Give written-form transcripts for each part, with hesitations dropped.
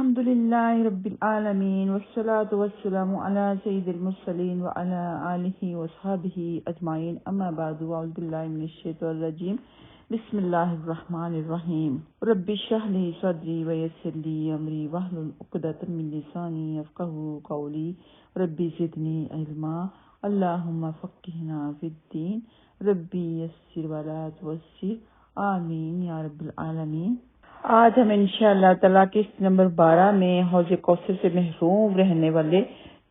الحمدللہ رب العالمین والصلاة والسلام علی سید المرسلین وعلی آلہ وصحبہ اجمعین اما بعد اعوذ باللہ من الشیطان الرجیم بسم اللہ الرحمن الرحیم رب اشرح لی صدری ویسر لی امری واحلل عقدۃ من لسانی یفقہوا قولی رب زدنی علما اللہم فقہنا فی الدین ربی یسر ولا تعسر آمین یا رب العالمین۔ آج ہم انشاءاللہ تعالیٰ قسط نمبر 12 میں حوض کوثر سے محروم رہنے والے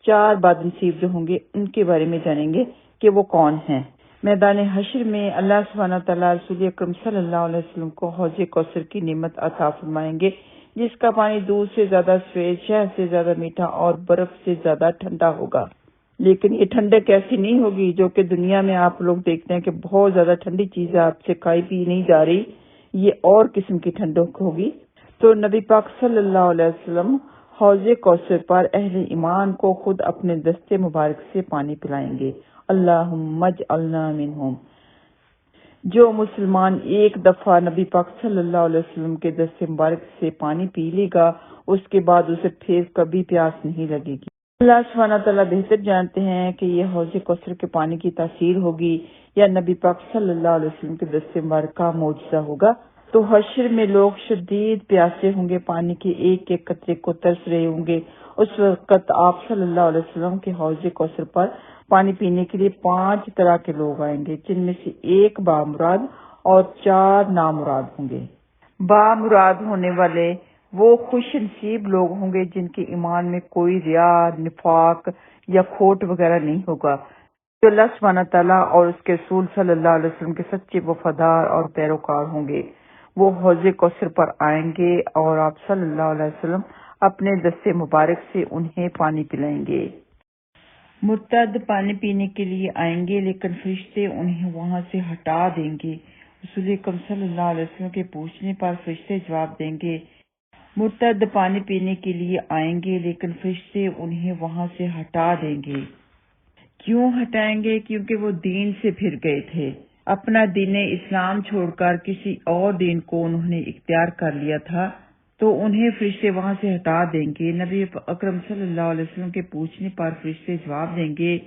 4 بد نصیب جو ہوں گے ان کے بارے میں جانیں گے کہ وہ کون ہیں۔ میدان حشر میں اللہ سبحانہ تعالیٰ رسول اکرم صلی اللہ علیہ وسلم کو حوض کوثر کی نعمت عطا فرمائیں گے، جس کا پانی دودھ سے زیادہ سفید، شہد سے زیادہ میٹھا اور برف سے زیادہ ٹھنڈا ہوگا۔ لیکن یہ ٹھنڈک ایسی نہیں ہوگی جو کہ دنیا میں آپ لوگ دیکھتے ہیں کہ بہت زیادہ ٹھنڈی چیزیں آپ سے کھائی پی نہیں جا رہی، یہ اور قسم کی ٹھنڈک ہوگی۔ تو نبی پاک صلی اللہ علیہ وسلم حوض کوثر پر اہل ایمان کو خود اپنے دستے مبارک سے پانی پلائیں گے۔ اللہم اجعلنا منہم۔ جو مسلمان ایک دفعہ نبی پاک صلی اللہ علیہ وسلم کے دستے مبارک سے پانی پی لے گا، اس کے بعد اسے پھر کبھی پیاس نہیں لگے گی۔ اللہ سبحانہ تعالیٰ بہتر جانتے ہیں کہ یہ حوض کوثر کے پانی کی تاثیر ہوگی یا نبی پاک صلی اللہ علیہ وسلم کے دستے مبارک کا معجزہ ہوگا۔ تو حشر میں لوگ شدید پیاسے ہوں گے، پانی کے ایک ایک قطرے کو ترس رہے ہوں گے۔ اس وقت آپ صلی اللہ علیہ وسلم کے حوض کوثر پر پانی پینے کے لیے 5 طرح کے لوگ آئیں گے، جن میں سے ایک بامراد اور 4 نامراد ہوں گے۔ بامراد ہونے والے وہ خوش نصیب لوگ ہوں گے جن کے ایمان میں کوئی ریا، نفاق یا کھوٹ وغیرہ نہیں ہوگا، جو اللہ سبحانہ تعالیٰ اور اس کے رسول صلی اللہ علیہ وسلم کے سچے وفادار اور پیروکار ہوں گے۔ وہ حوض کوثر پر آئیں گے اور آپ صلی اللہ علیہ وسلم اپنے دستے مبارک سے انہیں پانی پلائیں گے۔ مرتد پانی پینے کے لیے آئیں گے، لیکن فرشتے انہیں وہاں سے ہٹا دیں گے۔ رسول اکرم صلی اللہ علیہ وسلم کے پوچھنے پر فرشتے جواب دیں گے، مرتد پانی پینے کے لیے آئیں گے لیکن فرشتے انہیں وہاں سے ہٹا دیں گے۔ کیوں ہٹائیں گے؟ کیونکہ وہ دین سے پھر گئے تھے، اپنا دین اسلام چھوڑ کر کسی اور دین کو انہوں نے اختیار کر لیا تھا، تو انہیں فرشتے وہاں سے ہٹا دیں گے۔ نبی اکرم صلی اللہ علیہ وسلم کے پوچھنے پر فرشتے جواب دیں گے،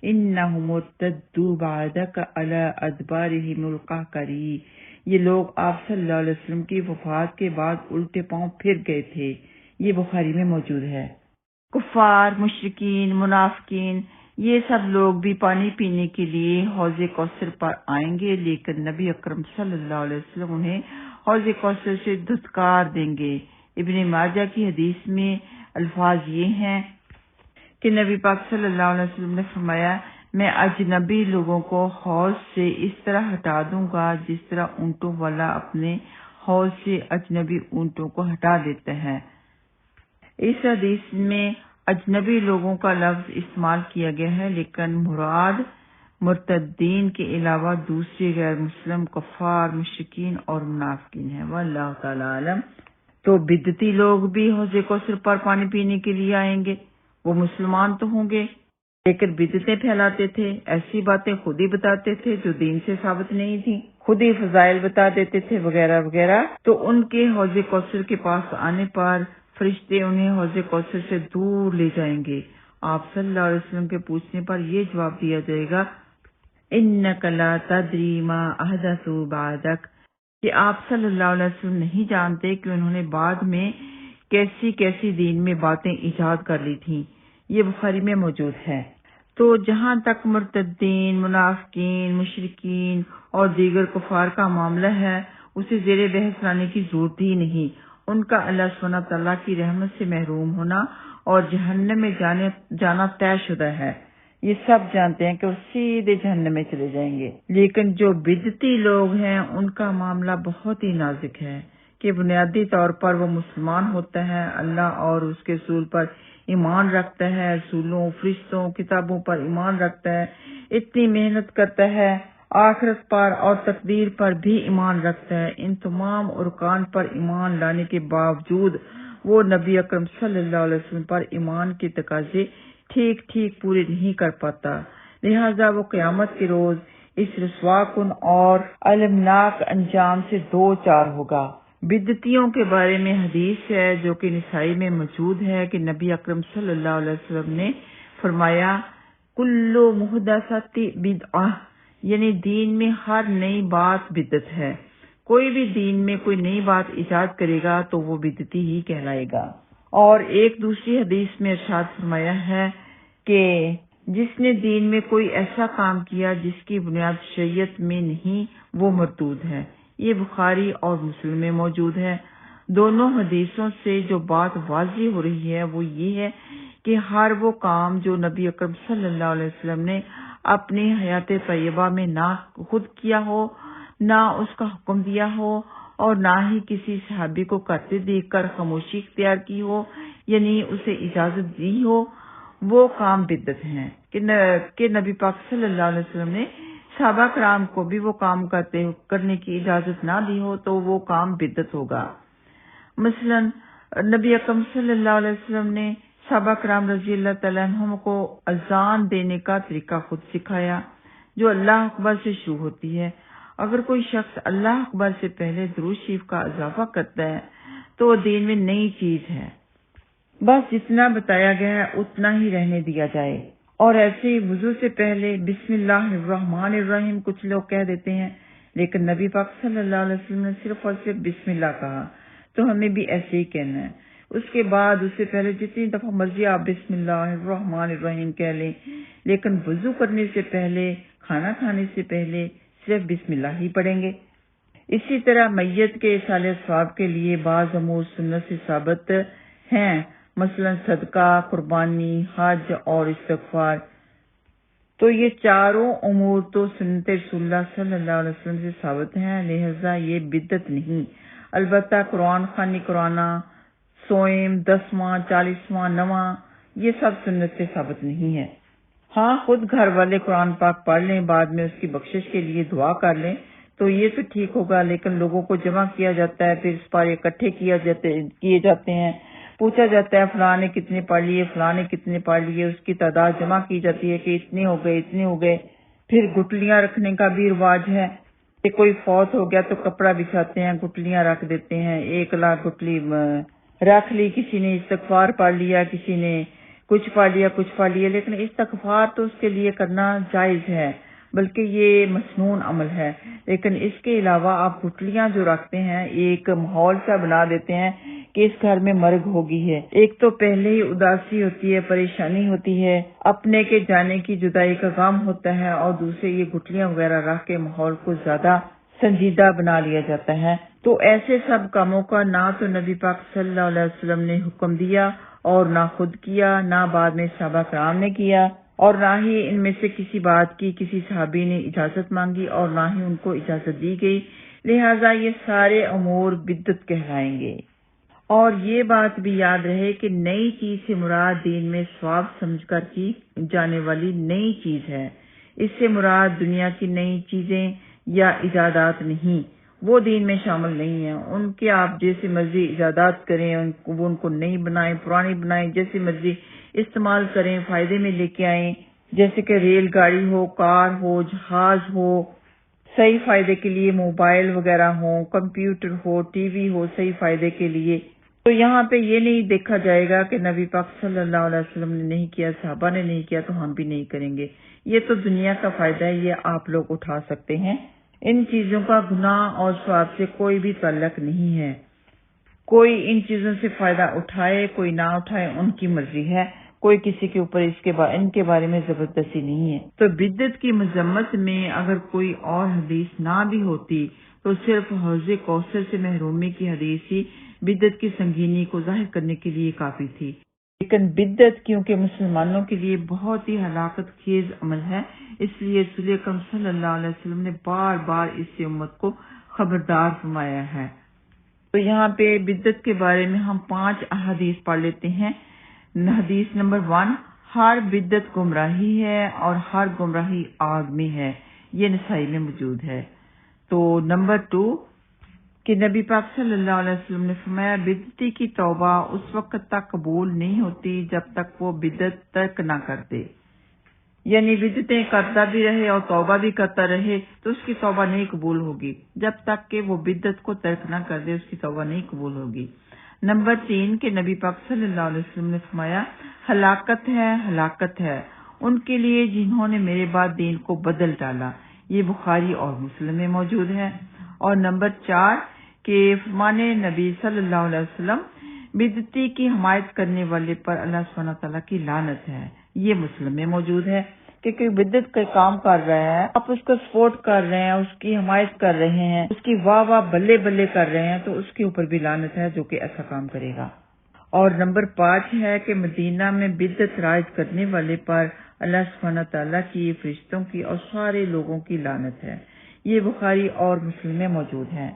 انہم ارتدوا بعدک علی ادبارہم القہقری، یہ لوگ آپ صلی اللہ علیہ وسلم کی وفات کے بعد الٹے پاؤں پھر گئے تھے۔ یہ بخاری میں موجود ہے۔ کفار، مشرکین، منافقین، یہ سب لوگ بھی پانی پینے کے لیے حوض کوثر پر آئیں گے، لیکن نبی اکرم صلی اللہ علیہ وسلم انہیں حوض کوثر سے دھتکار دیں گے۔ ابن ماجہ کی حدیث میں الفاظ یہ ہیں کہ نبی پاک صلی اللہ علیہ وسلم نے فرمایا، میں اجنبی لوگوں کو حوض سے اس طرح ہٹا دوں گا جس طرح اونٹوں والا اپنے حوض سے اجنبی اونٹوں کو ہٹا دیتا ہے۔ اس حدیث میں اجنبی لوگوں کا لفظ استعمال کیا گیا ہے، لیکن مراد مرتدین کے علاوہ دوسرے غیر مسلم کفار، مشرکین اور منافقین ہیں۔ واللہ تعالی عالم۔ تو بدعتی لوگ بھی حوض کوثر پر پانی پینے کے لیے آئیں گے، وہ مسلمان تو ہوں گے لیکن بدعتیں پھیلاتے تھے، ایسی باتیں خود ہی بتاتے تھے جو دین سے ثابت نہیں تھی، خود ہی فضائل بتا دیتے تھے وغیرہ وغیرہ۔ تو ان کے حوض کوثر کے پاس آنے پر فرشتے انہیں حوض کوثر سے دور لے جائیں گے۔ آپ صلی اللہ علیہ وسلم کے پوچھنے پر یہ جواب دیا جائے گا، انک لا تدری ما احدثوا بعدک، کہ آپ صلی اللہ علیہ وسلم نہیں جانتے کہ انہوں نے بعد میں کیسی کیسی دین میں باتیں ایجاد کر لی تھیں۔ یہ بخاری میں موجود ہے۔ تو جہاں تک مرتدین، منافقین، مشرکین اور دیگر کفار کا معاملہ ہے، اسے زیر بحث لانے کی ضرورت ہی نہیں۔ ان کا اللہ سبحانہ تعالیٰ کی رحمت سے محروم ہونا اور جہنم میں جانا طے شدہ ہے۔ یہ سب جانتے ہیں کہ وہ سیدھے جہنم میں چلے جائیں گے۔ لیکن جو بدعتی لوگ ہیں ان کا معاملہ بہت ہی نازک ہے کہ بنیادی طور پر وہ مسلمان ہوتا ہے، اللہ اور اس کے رسول پر ایمان رکھتا ہے، رسولوں، فرشتوں، کتابوں پر ایمان رکھتا ہے، اتنی محنت کرتا ہے، آخرت پر اور تقدیر پر بھی ایمان رکھتا ہے۔ ان تمام ارکان پر ایمان لانے کے باوجود وہ نبی اکرم صلی اللہ علیہ وسلم پر ایمان کے تقاضے ٹھیک ٹھیک پورے نہیں کر پاتا، لہذا وہ قیامت کے روز اس رسوا کن اور المناک انجام سے 2 چار ہوگا۔ بدعتیوں کے بارے میں حدیث ہے جو کہ نسائی میں موجود ہے کہ نبی اکرم صلی اللہ علیہ وسلم نے فرمایا کلو محدثات بدعہ، یعنی دین میں ہر نئی بات بدعت ہے۔ کوئی بھی دین میں کوئی نئی بات ایجاد کرے گا تو وہ بدعتی ہی کہلائے گا۔ اور ایک دوسری حدیث میں ارشاد فرمایا ہے کہ جس نے دین میں کوئی ایسا کام کیا جس کی بنیاد شریعت میں نہیں وہ مردود ہے۔ یہ بخاری اور مسلم میں موجود ہے۔ دونوں حدیثوں سے جو بات واضح ہو رہی ہے وہ یہ ہے کہ ہر وہ کام جو نبی اکرم صلی اللہ علیہ وسلم نے اپنی حیات طیبہ میں نہ خود کیا ہو، نہ اس کا حکم دیا ہو اور نہ ہی کسی صحابی کو کرتے دیکھ کر خاموشی اختیار کی ہو، یعنی اسے اجازت دی ہو، وہ کام بدعت ہیں۔ کہ نبی پاک صلی اللہ علیہ وسلم نے صحابہ کرام کو بھی وہ کام کرنے کی اجازت نہ دی ہو تو وہ کام بدعت ہوگا۔ مثلا نبی اکرم صلی اللہ علیہ وسلم نے صحابہ کرام رضی اللہ تعالیٰ عنہم کو اذان دینے کا طریقہ خود سکھایا جو اللہ اکبر سے شروع ہوتی ہے۔ اگر کوئی شخص اللہ اکبر سے پہلے درود شریف کا اضافہ کرتا ہے تو وہ دین میں نئی چیز ہے، بس جتنا بتایا گیا ہے اتنا ہی رہنے دیا جائے۔ اور ایسے ہی وضو سے پہلے بسم اللہ الرحمن الرحیم کچھ لوگ کہہ دیتے ہیں، لیکن نبی پاک صلی اللہ علیہ وسلم نے صرف اور صرف بسم اللہ کہا، تو ہمیں بھی ایسے ہی کہنا ہے۔ اس کے بعد اس سے پہلے جتنی دفعہ مرضی آپ بسم اللہ الرحمن الرحیم کہہ لیں، لیکن وضو کرنے سے پہلے، کھانا کھانے سے پہلے صرف بسم اللہ ہی پڑھیں گے۔ اسی طرح میت کے ایصال ثواب کے لیے بعض امور سنت سے ثابت ہیں، مثلا صدقہ، قربانی، حج اور استغفار۔ تو یہ چاروں امور تو سنت رسول اللہ صلی اللہ علیہ وسلم سے ثابت ہیں، لہذا یہ بدعت نہیں۔ البتہ قرآن خوانی کرانا، سوئم، 10واں، 40واں، 9واں، یہ سب سنت سے ثابت نہیں ہے۔ ہاں، خود گھر والے قرآن پاک پڑھ لیں، بعد میں اس کی بخشش کے لیے دعا کر لیں تو یہ تو ٹھیک ہوگا، لیکن لوگوں کو جمع کیا جاتا ہے، پھر اس پر اکٹھے کیے جاتے ہیں، پوچھا جاتا ہے فلاں نے کتنے پڑھ لیے، فلاں نے کتنے پڑھ لیے، اس کی تعداد جمع کی جاتی ہے کہ اتنے ہو گئے، اتنے ہو گئے۔ پھر گٹلیاں رکھنے کا بھی رواج ہے کہ کوئی فوت ہو گیا تو کپڑا بچھاتے ہیں، گٹلیاں رکھ دیتے ہیں، 1,00,000 گٹلی رکھ لی، کسی نے استغفار پڑھ لیا، کسی نے کچھ پڑھ لیا، لیکن استغفار تو اس کے لیے کرنا جائز ہے، بلکہ یہ مسنون عمل ہے۔ لیکن اس کے علاوہ آپ گٹلیاں جو رکھتے ہیں ایک ماحول سا بنا دیتے ہیں کہ اس گھر میں مرگ ہوگی ہے۔ ایک تو پہلے ہی اداسی ہوتی ہے، پریشانی ہوتی ہے، اپنے کے جانے کی جدائی کا غم ہوتا ہے، اور دوسرے یہ گٹلیاں وغیرہ رکھ کے ماحول کو زیادہ سنجیدہ بنا لیا جاتا ہے۔ تو ایسے سب کاموں کا نہ تو نبی پاک صلی اللہ علیہ وسلم نے حکم دیا اور نہ خود کیا، نہ بعد میں صحابہ کرام نے کیا، اور نہ ہی ان میں سے کسی بات کی کسی صحابی نے اجازت مانگی اور نہ ہی ان کو اجازت دی گئی، لہٰذا یہ سارے امور بدعت کہلائیں گے۔ اور یہ بات بھی یاد رہے کہ نئی چیز سے مراد دین میں ثواب سمجھ کر کی جانے والی نئی چیز ہے، اس سے مراد دنیا کی نئی چیزیں یا ایجادات نہیں، وہ دین میں شامل نہیں ہیں۔ ان کے آپ جیسے مرضی ایجادات کریں، وہ ان کو نئی بنائیں، پرانی بنائیں، جیسے مرضی استعمال کریں، فائدے میں لے کے آئیں، جیسے کہ ریل گاڑی ہو، کار ہو، جہاز ہو، صحیح فائدے کے لیے موبائل وغیرہ ہو، کمپیوٹر ہو، ٹی وی ہو، صحیح فائدے کے لیے۔ تو یہاں پہ یہ نہیں دیکھا جائے گا کہ نبی پاک صلی اللہ علیہ وسلم نے نہیں کیا، صحابہ نے نہیں کیا تو ہم بھی نہیں کریں گے۔ یہ تو دنیا کا فائدہ ہے، یہ آپ لوگ اٹھا سکتے ہیں۔ ان چیزوں کا گناہ اور ثواب سے کوئی بھی تعلق نہیں ہے۔ کوئی ان چیزوں سے فائدہ اٹھائے، کوئی نہ اٹھائے، ان کی مرضی ہے، کوئی کسی کے اوپر ان کے بارے میں زبردستی نہیں ہے۔ تو بدعت کی مذمت میں اگر کوئی اور حدیث نہ بھی ہوتی تو صرف حوض کوثر سے محرومی کی حدیث ہی بدعت کی سنگینی کو ظاہر کرنے کے لیے کافی تھی۔ لیکن بدعت کیونکہ مسلمانوں کے لیے بہت ہی ہلاکت خیز عمل ہے، اس لیے رسول اکرم صلی اللہ علیہ وسلم نے بار بار اس سے امت کو خبردار فرمایا ہے۔ تو یہاں پہ بدعت کے بارے میں ہم 5 احادیث پڑھ لیتے ہیں۔ حدیث نمبر 1، ہر بدعت گمراہی ہے اور ہر گمراہی آگ میں ہے، یہ نسائی میں موجود ہے۔ تو نمبر 2 کہ نبی پاک صلی اللہ علیہ وسلم نے فرمایا بدعتی کی توبہ اس وقت تک قبول نہیں ہوتی جب تک وہ بدعت ترک نہ کر دے۔ یعنی بدعتیں کرتا بھی رہے اور توبہ بھی کرتا رہے تو اس کی توبہ نہیں قبول ہوگی، جب تک کہ وہ بدعت کو ترک نہ کر دے اس کی توبہ نہیں قبول ہوگی۔ نمبر 3 کہ نبی پاک صلی اللہ علیہ وسلم نے فرمایا ہلاکت ہے ان کے لیے جنہوں نے میرے بعد دین کو بدل ڈالا، یہ بخاری اور مسلم میں موجود ہے۔ اور نمبر 4 کہ فرمان نبی صلی اللہ علیہ وسلم بدعتی کی حمایت کرنے والے پر اللہ سبحانہ تعالیٰ کی لعنت ہے، یہ مسلم میں موجود ہے کہ کوئی بدعت کا کام کر رہا ہے، آپ اس کو سپورٹ کر رہے ہیں، اس کی حمایت کر رہے ہیں، اس کی واہ واہ بلے بلے کر رہے ہیں تو اس کے اوپر بھی لعنت ہے جو کہ ایسا کام کرے گا۔ اور نمبر 5 ہے کہ مدینہ میں بدعت رائج کرنے والے پر اللہ سبحانہ تعالیٰ کی، فرشتوں کی اور سارے لوگوں کی لعنت ہے، یہ بخاری اور مسلم میں موجود ہے۔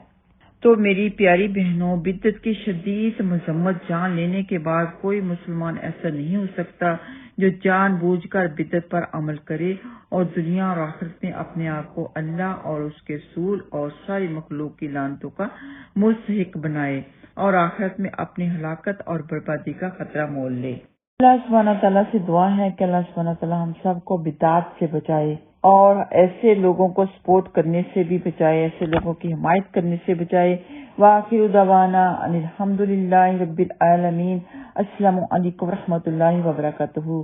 تو میری پیاری بہنوں، بدعت کی شدید مذمت جان لینے کے بعد کوئی مسلمان ایسا نہیں ہو سکتا جو جان بوجھ کر بدعت پر عمل کرے اور دنیا اور آخرت میں اپنے آپ کو اللہ اور اس کے رسول اور ساری مخلوق کی لعنتوں کا مستحق بنائے اور آخرت میں اپنی ہلاکت اور بربادی کا خطرہ مول لے۔ اللہ سبحانہ تعالیٰ سے دعا ہے کہ اللہ سبحانہ تعالیٰ ہم سب کو بدعت سے بچائے اور ایسے لوگوں کو سپورٹ کرنے سے بھی بچائے، ایسے لوگوں کی حمایت کرنے سے بچائے۔ وآخر دعوانا ان الحمد للہ رب العالمین۔ السلام علیکم ورحمۃ اللہ وبرکاتہ۔